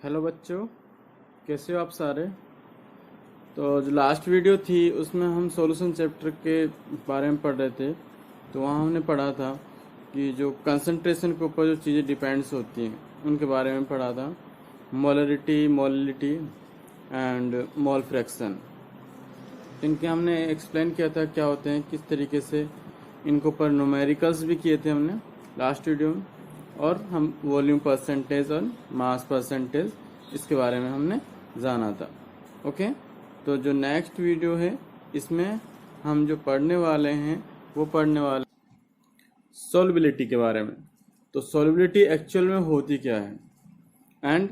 Hello बच्चों, कैसे हो आप सारे। तो जो लास्ट वीडियो थी उसमें हम सॉल्यूशन चैप्टर के बारे में पढ़ रहे थे। तो वहाँ हमने पढ़ा था कि जो कंसंट्रेशन के ऊपर जो चीज़ें डिपेंड्स होती हैं उनके बारे में पढ़ा था। Molarity, molality and mole fraction, इनके हमने एक्सप्लेन किया था क्या होते हैं, किस तरीके से इनके ऊपर न्यूमेरिकल्स भी किए थे हमने लास्ट वीडियो में। और हम वॉल्यूम परसेंटेज और मास परसेंटेज इसके बारे में हमने जाना था। ओके, तो जो नेक्स्ट वीडियो है इसमें हम जो पढ़ने वाले हैं वो पढ़ने वाले सॉल्युबिलिटी के बारे में। तो सॉल्युबिलिटी एक्चुअल में होती क्या है and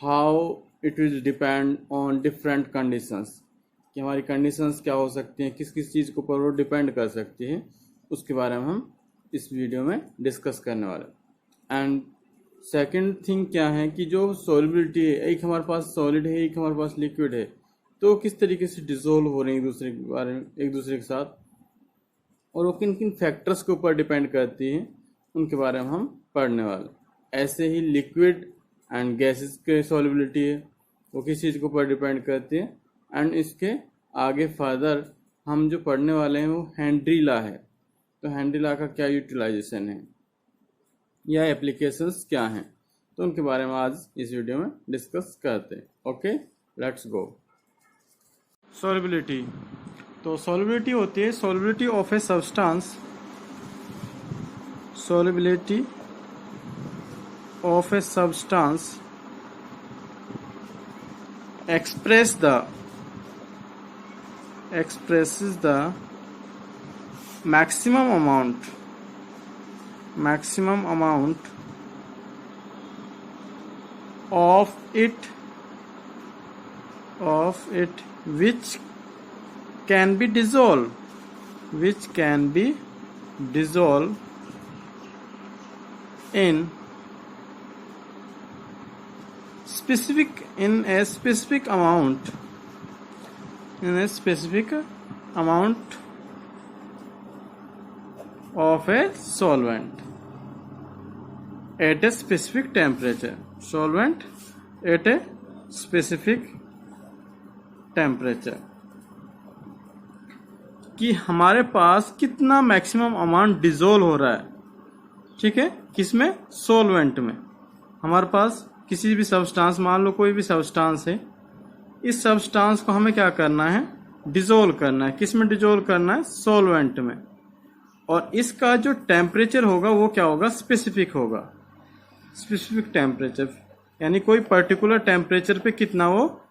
how it will depend on different conditions, कि हमारी कंडीशंस क्या हो सकती हैं, किस किस चीज़ के ऊपर वो डिपेंड कर सकती है, उसके बारे में हम इस वीडियो में डिस्कस करने वाले। एंड सेकंड थिंग क्या है कि जो सॉल्युबिलिटी है, एक हमारे पास सॉलिड है, एक हमारे पास लिक्विड है, तो किस तरीके से डिसोल्व हो रही है एक दूसरे के साथ, और वो किन किन फैक्टर्स के ऊपर डिपेंड करती है, उनके बारे में हम पढ़ने वाले। ऐसे ही लिक्विड एंड गैसेस के सॉल्युबिलिटी है, वो किस चीज़ के ऊपर डिपेंड करती है। एंड इसके आगे फर्दर हम जो पढ़ने वाले हैं वो हेनरी लॉ है। तो हेनरी लॉ का क्या यूटिलाइजेशन है या एप्लीकेशंस क्या हैं, तो उनके बारे में आज इस वीडियो में डिस्कस करते हैं। Okay, let's go. सॉल्युबिलिटी, तो सॉल्युबिलिटी होती है solubility of a substance, solubility of a substance expresses the maximum amount of it which can be dissolved in a specific amount of a solvent at a specific temperature. कि हमारे पास कितना maximum amount dissolve हो रहा है, ठीक है, किसमें, solvent में। हमारे पास किसी भी सब्सटेंस, मान लो कोई भी सब्सटेंस है, इस सब्सटेंस को हमें क्या करना है, डिसोल्व करना है। किसमें डिसोल्व करना है, सॉल्वेंट में। और इसका जो टेम्परेचर होगा वो क्या होगा, स्पेसिफिक होगा, स्पेसिफिक टेम्परेचर, यानी कोई पर्टिकुलर टेम्परेचर पे कितना वो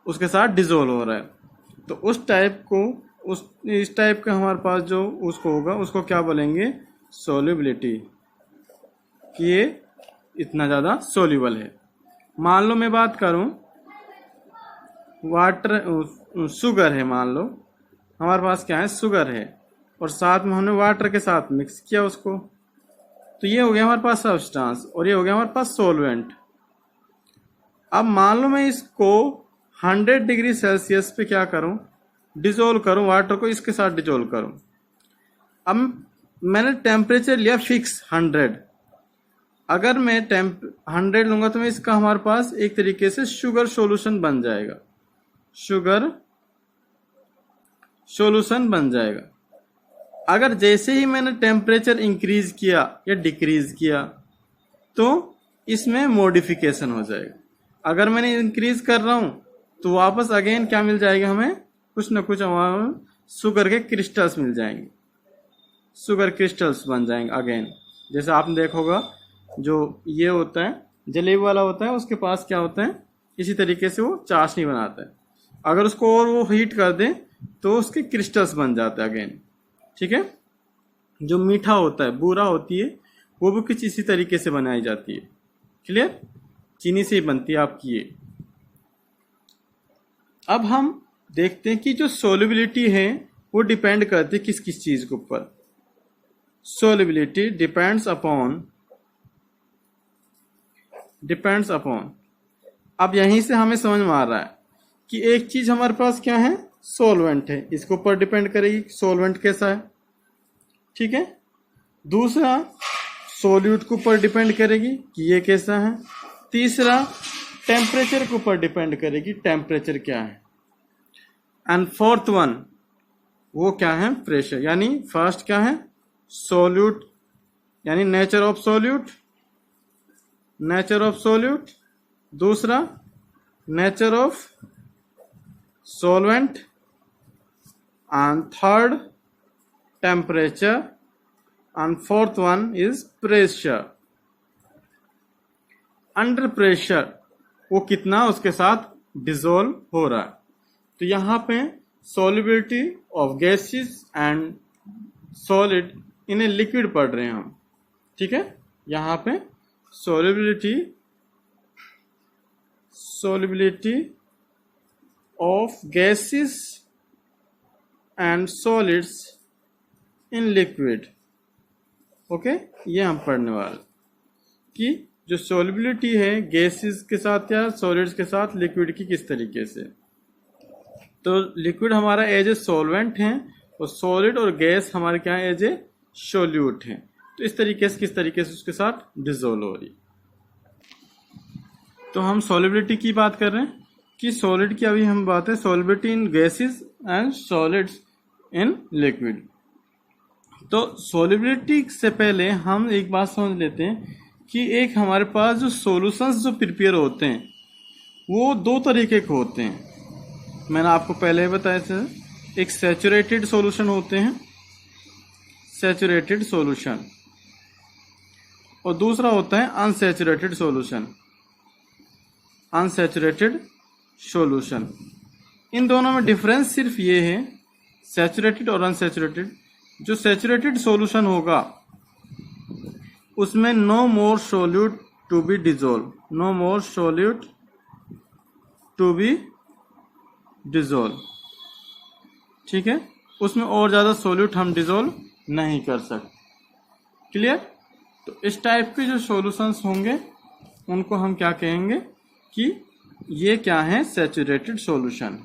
उसके साथ डिसोल्व हो रहा है। तो उस टाइप का हमारे पास जो उसको होगा उसको क्या बोलेंगे, सॉल्युबिलिटी, कि ये इतना ज़्यादा सोल्यूबल है। मान लो मैं बात करूं, शुगर है, मान लो हमारे पास क्या है, शुगर है, और साथ में हमने वाटर के साथ मिक्स किया उसको, तो ये हो गया हमारे पास सब्सटेंस और ये हो गया हमारे पास सॉल्वेंट। अब मान लो मैं इसको 100 डिग्री सेल्सियस पे क्या करूं, डिसोल्व करूं, वाटर को इसके साथ डिसोल्व करूं। अब मैंने टेम्परेचर लिया फिक्स 100। अगर मैं 100 लूंगा तो मैं इसका हमारे पास एक तरीके से शुगर सॉल्यूशन बन जाएगा। अगर जैसे ही मैंने टेम्परेचर इंक्रीज किया या डिक्रीज किया तो इसमें मॉडिफिकेशन हो जाएगा। अगर मैंने इंक्रीज कर रहा हूं तो वापस अगेन क्या मिल जाएगा, हमें कुछ ना कुछ हमारे शुगर के क्रिस्टल्स मिल जाएंगे, शुगर क्रिस्टल्स बन जाएंगे अगेन। जैसे आपने देखा होगा जो ये होता है, जलेबी वाला होता है, उसके पास क्या होता है, इसी तरीके से वो चाशनी बनाता है। अगर उसको और वो हीट कर दें तो उसके क्रिस्टल्स बन जाते हैं अगेन, ठीक है। जो मीठा होता है, बूरा होती है, वो भी कुछ इसी तरीके से बनाई जाती है, क्लियर, चीनी से ही बनती है आपकी ये। अब हम देखते हैं कि जो सॉल्युबिलिटी है वो डिपेंड करती है किस किस चीज के ऊपर। सॉल्युबिलिटी डिपेंड्स अपॉन, अब यहीं से हमें समझ में आ रहा है कि एक चीज हमारे पास क्या है, सॉल्वेंट है, इसके ऊपर डिपेंड करेगी सॉल्वेंट कैसा है, ठीक है। दूसरा सॉल्यूट के ऊपर डिपेंड करेगी कि ये कैसा है। तीसरा टेम्परेचर के ऊपर डिपेंड करेगी, टेम्परेचर क्या है। एंड फोर्थ वन वो क्या है, प्रेशर। यानी फर्स्ट क्या है, सोल्यूट, यानी nature of solute, nature of solute. दूसरा nature of solvent, and third temperature, and fourth one is pressure। Under pressure वो कितना उसके साथ डिसॉल्व हो रहा है। तो यहाँ पे solubility of gases and solid in a liquid पढ़ रहे हैं हम, ठीक है। यहाँ पे solubility of gases and solids in liquid, okay. ये हम पढ़ने वाले कि जो solubility है गैसेस के साथ या सॉलिड्स के साथ लिक्विड की किस तरीके से। तो लिक्विड हमारा एज ए सॉल्वेंट है और सॉलिड और गैस हमारे क्या एज ए सोल्यूट है। तो इस तरीके से किस तरीके से उसके साथ डिसॉल्व हो रही। तो हम सॉल्युबिलिटी की बात कर रहे हैं कि सॉलिड की अभी हम बात है solubility in gases and solids in liquid. तो सॉल्युबिलिटी से पहले हम एक बात समझ लेते हैं कि एक हमारे पास जो सॉल्यूशंस जो प्रिपेयर होते हैं वो दो तरीके के होते हैं। मैंने आपको पहले ही बताया था, एक सैचुरेटेड सॉल्यूशन होते हैं, सैचुरेटेड सॉल्यूशन, और दूसरा होता है अनसैचुरेटेड सॉल्यूशन, अनसैचुरेटेड सॉल्यूशन। इन दोनों में डिफरेंस सिर्फ ये है, सैचुरेटेड और अनसैचुरेटेड। जो सैचुरेटेड सॉल्यूशन होगा उसमें no more solute to be dissolve, no more solute to be dissolve, ठीक है। उसमें और ज्यादा सोल्यूट हम डिसॉल्व नहीं कर सकते, क्लियर। तो इस टाइप के जो सॉल्यूशंस होंगे उनको हम क्या कहेंगे कि ये क्या है, सैचुरेटेड सॉल्यूशन।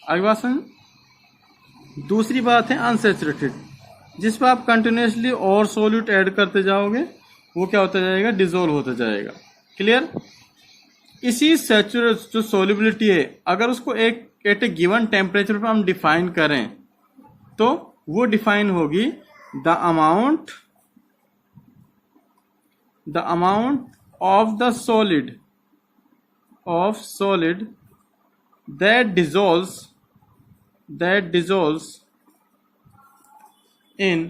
अगली बात समझ। दूसरी बात है अनसैचुरेटेड, जिस पर आप कंटिन्यूसली और सोल्यूट ऐड करते जाओगे वो क्या होता जाएगा, डिसॉल्व होता जाएगा, क्लियर। इसी सैचुरेट जो सोल्युबिलिटी है अगर उसको एक एट ए गिवन टेम्परेचर पर हम डिफाइन करें तो वो डिफाइन होगी the amount of the solid that dissolves in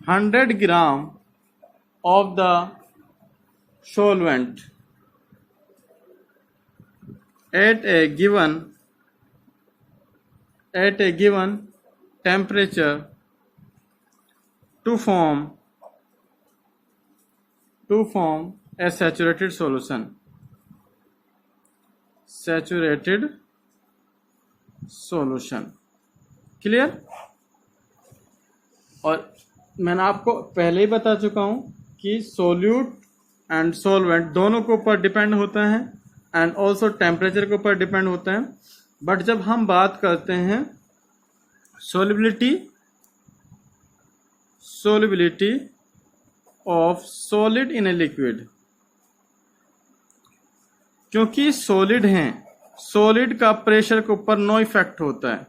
100 gram of the solvent at a given temperature to form a saturated solution, clear. और मैंने आपको पहले ही बता चुका हूं कि सोल्यूट एंड सॉल्वेंट दोनों के ऊपर डिपेंड होता है एंड ऑल्सो टेम्परेचर के ऊपर डिपेंड होता है। बट जब हम बात करते हैं solubility of solid in a liquid, क्योंकि सॉलिड हैं, सॉलिड का प्रेशर के ऊपर नो इफेक्ट होता है,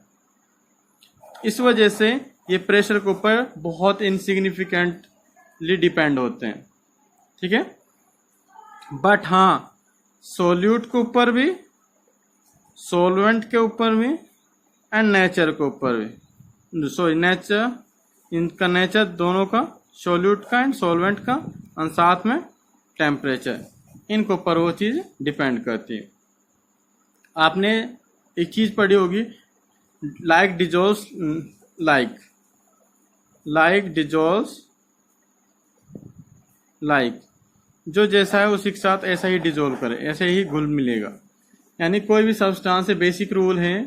इस वजह से ये प्रेशर के ऊपर बहुत इनसिग्निफिकेंटली डिपेंड होते हैं, ठीक है। बट हाँ सॉल्यूट के ऊपर भी, सॉल्वेंट के ऊपर भी एंड नेचर के ऊपर भी, सॉरी नेचर, इनका नेचर दोनों का, सॉल्यूट का एंड सॉल्वेंट का, और साथ में टेम्परेचर, इनके ऊपर वो चीज डिपेंड करती है। आपने एक चीज पढ़ी होगी लाइक डिजोल्स लाइक, जो जैसा है उसी के साथ ऐसा ही डिजोल्व करे, ऐसे ही घुल मिलेगा। यानी कोई भी सब्सटेंस से बेसिक रूल है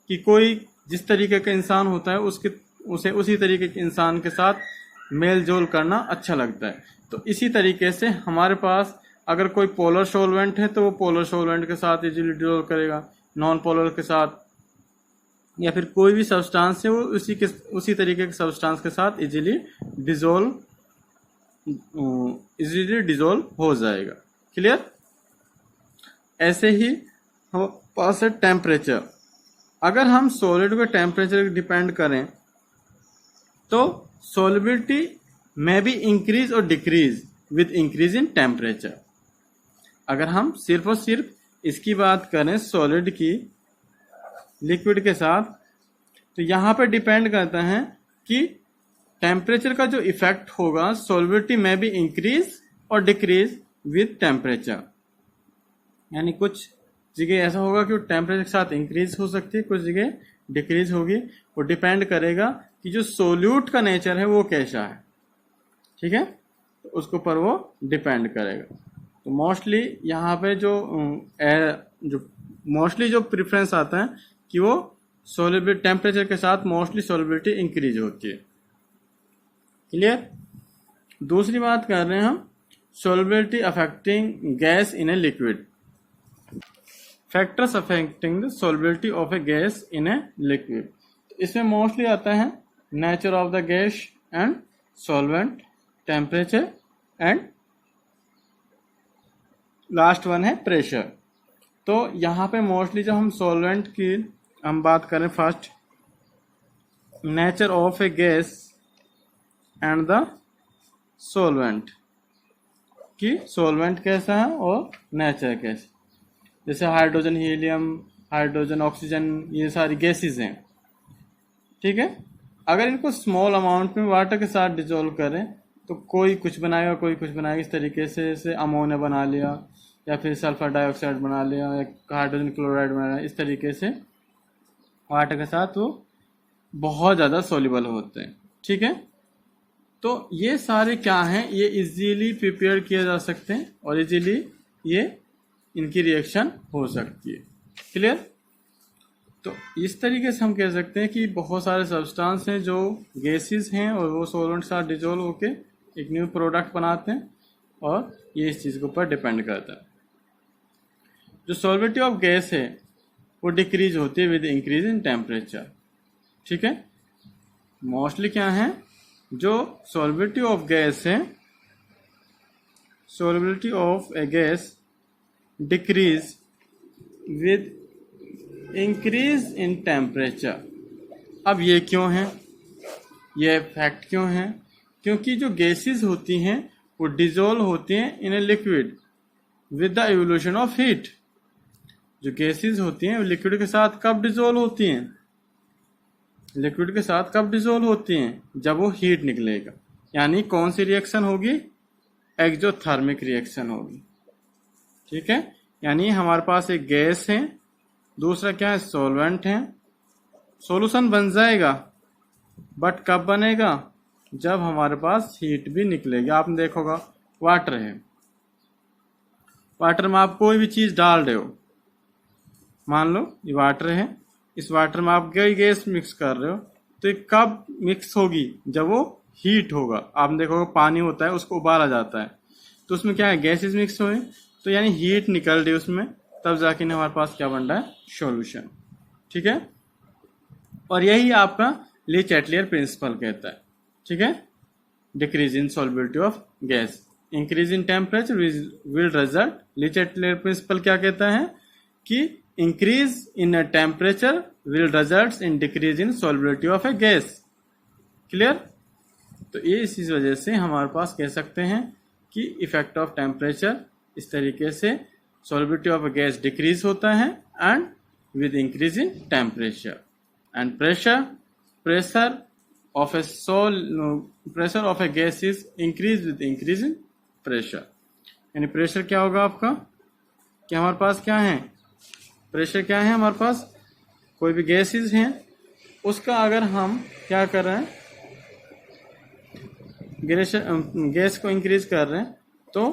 कि कोई जिस तरीके का इंसान होता है उसे उसी तरीके के इंसान के साथ मेल जोल करना अच्छा लगता है। तो इसी तरीके से हमारे पास अगर कोई पोलर सॉल्वेंट है तो वो पोलर सॉल्वेंट के साथ इजीली डिसॉल्व करेगा, नॉन पोलर के साथ, या फिर कोई भी सब्सटेंस है वो उसी तरीके के सब्सटेंस के साथ इजीली डिसॉल्व हो जाएगा, क्लियर। ऐसे ही हमारे पास है टेम्परेचर। अगर हम सॉलिड का टेम्परेचर डिपेंड करें तो सॉलिबिलिटी में भी इंक्रीज और decrease with increase in temperature. अगर हम सिर्फ और सिर्फ इसकी बात करें सॉलिड की लिक्विड के साथ, तो यहाँ पे डिपेंड करता है कि टेम्परेचर का जो इफेक्ट होगा सॉलिबिलिटी में भी इंक्रीज और डिक्रीज विद टेम्परेचर। यानी कुछ जगह ऐसा होगा कि टेम्परेचर के साथ इंक्रीज हो सकती है, कुछ जगह डिक्रीज होगी। वो डिपेंड करेगा कि जो सोल्यूट का नेचर है वो कैसा है, ठीक है, तो उसके ऊपर वो डिपेंड करेगा। तो मोस्टली यहाँ पे जो मोस्टली जो प्रेफरेंस आता है कि वो सोलिबिलिटी टेम्परेचर के साथ मोस्टली सोलिबिलिटी इंक्रीज होती है। क्लियर। दूसरी बात कर रहे हैं हम solubility affecting gas in a liquid. Factors affecting the solubility of a gas in a liquid. इसमें मोस्टली आता है nature of the gas and solvent, temperature and last one है प्रेशर। तो यहाँ पे मोस्टली जब हम सॉल्वेंट की हम बात करें, first nature of a gas and the solvent कि सॉल्वेंट कैसा है और नेचर कैसा। जैसे हाइड्रोजन, हीलियम, हाइड्रोजन, ऑक्सीजन, ये सारी गैसेस हैं, ठीक है। अगर इनको स्मॉल अमाउंट में वाटर के साथ डिजोल्व करें तो कोई कुछ बनाएगा, कोई कुछ बनाएगा। इस तरीके से जैसे अमोनिया बना लिया या फिर सल्फर डाइऑक्साइड बना लिया या हाइड्रोजन क्लोराइड बना लिया, इस तरीके से वाटर के साथ वो बहुत ज़्यादा सोल्यूबल होते हैं, ठीक है। तो ये सारे क्या हैं, ये इजीली प्रिपेयर किए जा सकते हैं और इजीली ये इनकी रिएक्शन हो सकती है। क्लियर। तो इस तरीके से हम कह सकते हैं कि बहुत सारे सब्सटेंस हैं जो गैसेस हैं और वो सॉल्वेंट के साथ डिजोल्व होके एक न्यू प्रोडक्ट बनाते हैं और ये इस चीज़ के ऊपर डिपेंड करता है। जो सॉल्बिलिटी ऑफ गैस है वो डिक्रीज होती है विद इंक्रीज इन टेम्परेचर, ठीक है। मोस्टली क्या है, जो सॉल्बिलिटी ऑफ गैस है, solubility of a gas decrease with increase in temperature. अब ये क्यों है, ये फैक्ट क्यों है? क्योंकि जो गैसेस होती हैं वो डिजोल्व होती हैं in a liquid with the evolution of heat. जो गैसेस होती हैं वो लिक्विड के साथ कब डिजोल्व होती हैं? लिक्विड के साथ कब डिजोल्व होती हैं? जब वो हीट निकलेगा। यानी कौन सी रिएक्शन होगी? एक्सोथर्मिक रिएक्शन होगी, ठीक है। यानी हमारे पास एक गैस है, दूसरा क्या है, सॉल्वेंट है। सॉल्यूशन बन जाएगा बट कब बनेगा? जब हमारे पास हीट भी निकलेगी। आपने देखा होगा वाटर है, वाटर में आप कोई भी चीज डाल रहे हो, मान लो ये वाटर है, इस वाटर में आप कोई गैस मिक्स कर रहे हो तो ये कब मिक्स होगी? जब वो हीट होगा। आपने देखा होगा पानी होता है उसको उबाला जाता है तो उसमें क्या है, गैसेस मिक्स हुए, तो यानी हीट निकल रही है उसमें, तब जाके हमारे पास क्या बन रहा है, सॉल्यूशन, ठीक है। और यही आपका ली चैटलियर प्रिंसिपल कहता है, ठीक है। Decrease in solubility of gas, increase in temperature will result. Lee Chatelier principal क्या कहता है कि increase in temperature will result in decrease in solubility of a gas. Clear. तो ये इसी वजह से हमारे पास कह सकते हैं कि इफेक्ट ऑफ टेम्परेचर इस तरीके से solubility of a gas decrease होता है and with increase in temperature. And pressure of a gas is increase with increase in pressure. यानी प्रेशर क्या होगा आपका, कि हमारे पास क्या है, प्रेशर क्या है हमारे पास, कोई भी गैसेस हैं उसका अगर हम क्या कर रहे हैं, गैस को इंक्रीज कर रहे हैं तो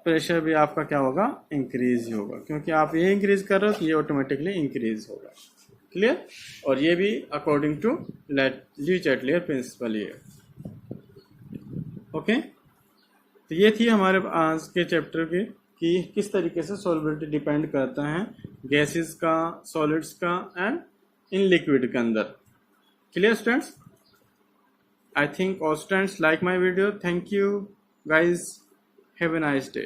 प्रेशर भी आपका क्या होगा, इंक्रीज ही होगा। क्योंकि आप ये इंक्रीज कर रहे हो तो ये ऑटोमेटिकली इंक्रीज होगा। क्लियर। और ये भी according to Le Chatelier principle ही है। ओके। तो ये थी हमारे आज के चैप्टर की कि किस तरीके से सॉल्युबिलिटी डिपेंड करता है गैसेस का, सॉलिड्स का एंड इन लिक्विड के अंदर। Clear students. I think all students like my video. Thank you guys. Have a nice day.